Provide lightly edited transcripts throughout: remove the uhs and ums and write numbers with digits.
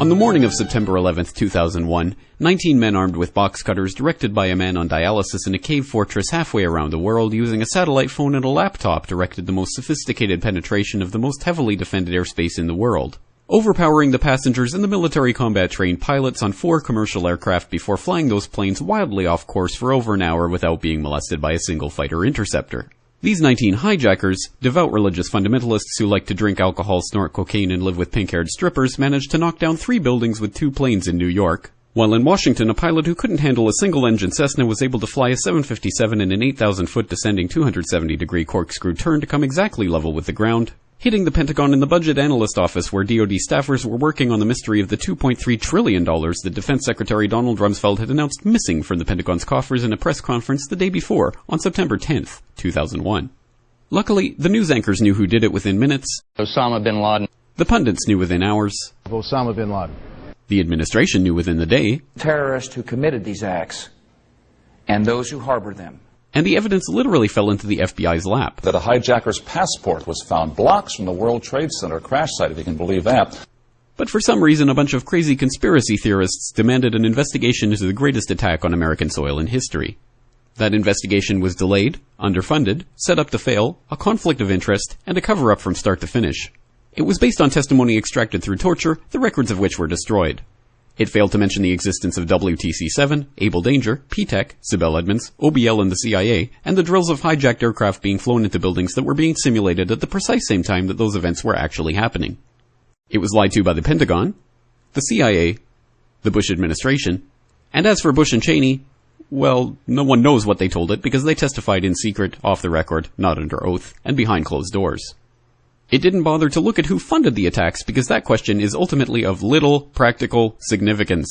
On the morning of September 11, 2001, 19 men armed with box cutters, directed by a man on dialysis in a cave fortress halfway around the world using a satellite phone and a laptop, directed the most sophisticated penetration of the most heavily defended airspace in the world, overpowering the passengers and the military combat-trained pilots on 4 commercial aircraft before flying those planes wildly off course for over an hour without being molested by a single fighter interceptor. These 19 hijackers, devout religious fundamentalists who like to drink alcohol, snort cocaine, and live with pink-haired strippers, managed to knock down 3 buildings with 2 planes in New York. While in Washington, a pilot who couldn't handle a single-engine Cessna was able to fly a 757 in an 8,000-foot descending 270-degree corkscrew turn to come exactly level with the ground, hitting the Pentagon and the Budget Analyst Office where DoD staffers were working on the mystery of the $2.3 trillion that Defense Secretary Donald Rumsfeld had announced missing from the Pentagon's coffers in a press conference the day before, on September 10th, 2001. Luckily, the news anchors knew who did it within minutes. Osama bin Laden. The pundits knew within hours. Osama bin Laden. The administration knew within the day. Terrorists who committed these acts and those who harbor them. And the evidence literally fell into the FBI's lap. That a hijacker's passport was found blocks from the World Trade Center crash site, if you can believe that. But for some reason, a bunch of crazy conspiracy theorists demanded an investigation into the greatest attack on American soil in history. That investigation was delayed, underfunded, set up to fail, a conflict of interest, and a cover-up from start to finish. It was based on testimony extracted through torture, the records of which were destroyed. It failed to mention the existence of WTC-7, Able Danger, P-TECH, Sibel Edmonds, OBL and the CIA, and the drills of hijacked aircraft being flown into buildings that were being simulated at the precise same time that those events were actually happening. It was lied to by the Pentagon, the CIA, the Bush administration, and as for Bush and Cheney, well, no one knows what they told it because they testified in secret, off the record, not under oath, and behind closed doors. It didn't bother to look at who funded the attacks because that question is ultimately of little practical significance.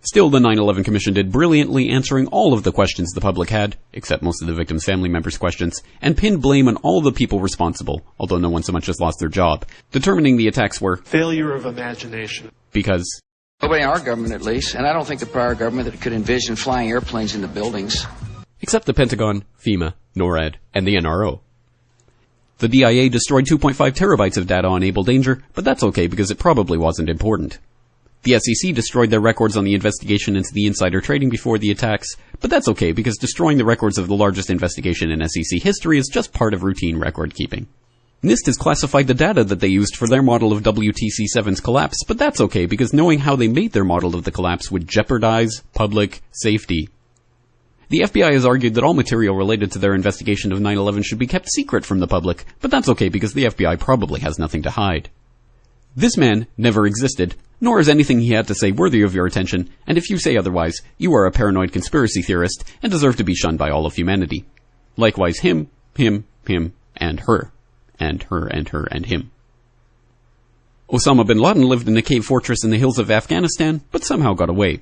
Still, the 9/11 Commission did brilliantly answering all of the questions the public had, except most of the victims' family members' questions, and pinned blame on all the people responsible, although no one so much as lost their job, determining the attacks were failure of imagination. Because nobody in our government, at least, and I don't think the prior government that could envision flying airplanes into buildings. Except the Pentagon, FEMA, NORAD, and the NRO. The DIA destroyed 2.5 terabytes of data on Able Danger, but that's okay because it probably wasn't important. The SEC destroyed their records on the investigation into the insider trading before the attacks, but that's okay because destroying the records of the largest investigation in SEC history is just part of routine record keeping. NIST has classified the data that they used for their model of WTC-7's collapse, but that's okay because knowing how they made their model of the collapse would jeopardize public safety. The FBI has argued that all material related to their investigation of 9/11 should be kept secret from the public, but that's okay because the FBI probably has nothing to hide. This man never existed, nor is anything he had to say worthy of your attention, and if you say otherwise, you are a paranoid conspiracy theorist and deserve to be shunned by all of humanity. Likewise him, and her. And her, and her, and him. Osama bin Laden lived in a cave fortress in the hills of Afghanistan, but somehow got away.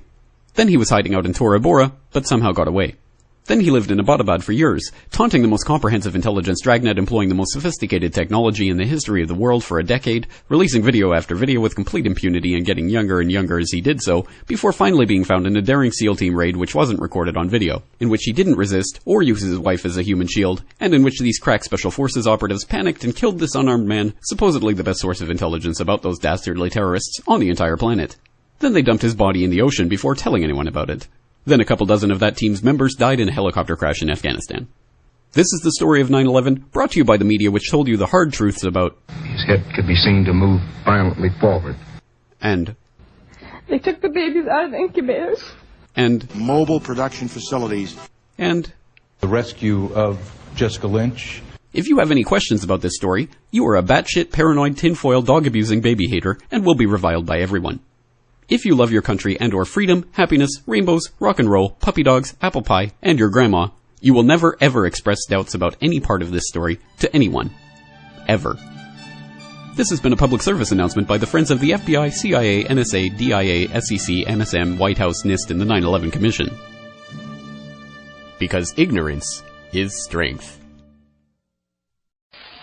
Then he was hiding out in Tora Bora, but somehow got away. Then he lived in Abbottabad for years, taunting the most comprehensive intelligence dragnet employing the most sophisticated technology in the history of the world for a decade, releasing video after video with complete impunity and getting younger and younger as he did so, before finally being found in a daring SEAL team raid which wasn't recorded on video, in which he didn't resist or use his wife as a human shield, and in which these crack special forces operatives panicked and killed this unarmed man, supposedly the best source of intelligence about those dastardly terrorists on the entire planet. Then they dumped his body in the ocean before telling anyone about it. Then a couple dozen of that team's members died in a helicopter crash in Afghanistan. This is the story of 9/11, brought to you by the media which told you the hard truths about his head could be seen to move violently forward. And they took the babies out of the incubators. And mobile production facilities. And the rescue of Jessica Lynch. If you have any questions about this story, you are a batshit, paranoid, tinfoil, dog-abusing baby hater and will be reviled by everyone. If you love your country and or freedom, happiness, rainbows, rock and roll, puppy dogs, apple pie, and your grandma, you will never ever express doubts about any part of this story to anyone. Ever. This has been a public service announcement by the Friends of the FBI, CIA, NSA, DIA, SEC, MSM, White House, NIST, and the 9/11 Commission. Because ignorance is strength.